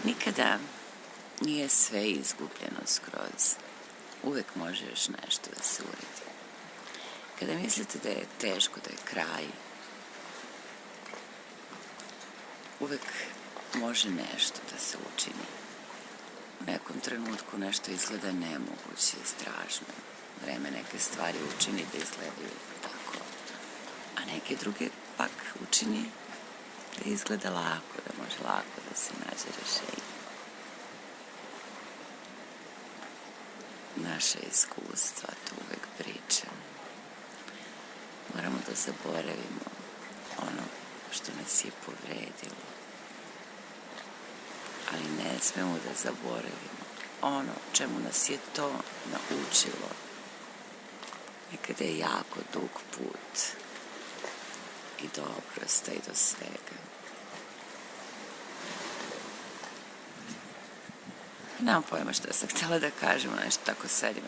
Nikada nije sve izgubljeno skroz. Uvek može još nešto da se uradi. Kada mislite da je teško, da je kraj, uvek može nešto da se učini. U nekom trenutku nešto izgleda nemoguće i strašno. Vreme neke stvari učini da izgledaju tako, a neke druge pak učini da izgleda lako, da može lako da se nađe rešenje. Naše iskustva to uvek pričam. Moramo da zaboravimo ono što nas je povredilo. Ali ne smemo da zaboravimo ono čemu nas je to naučilo. Nekada je jako dug put i do oprosta i do svega. Nemam pojma što sam htjela da kažem, nešto tako sedim.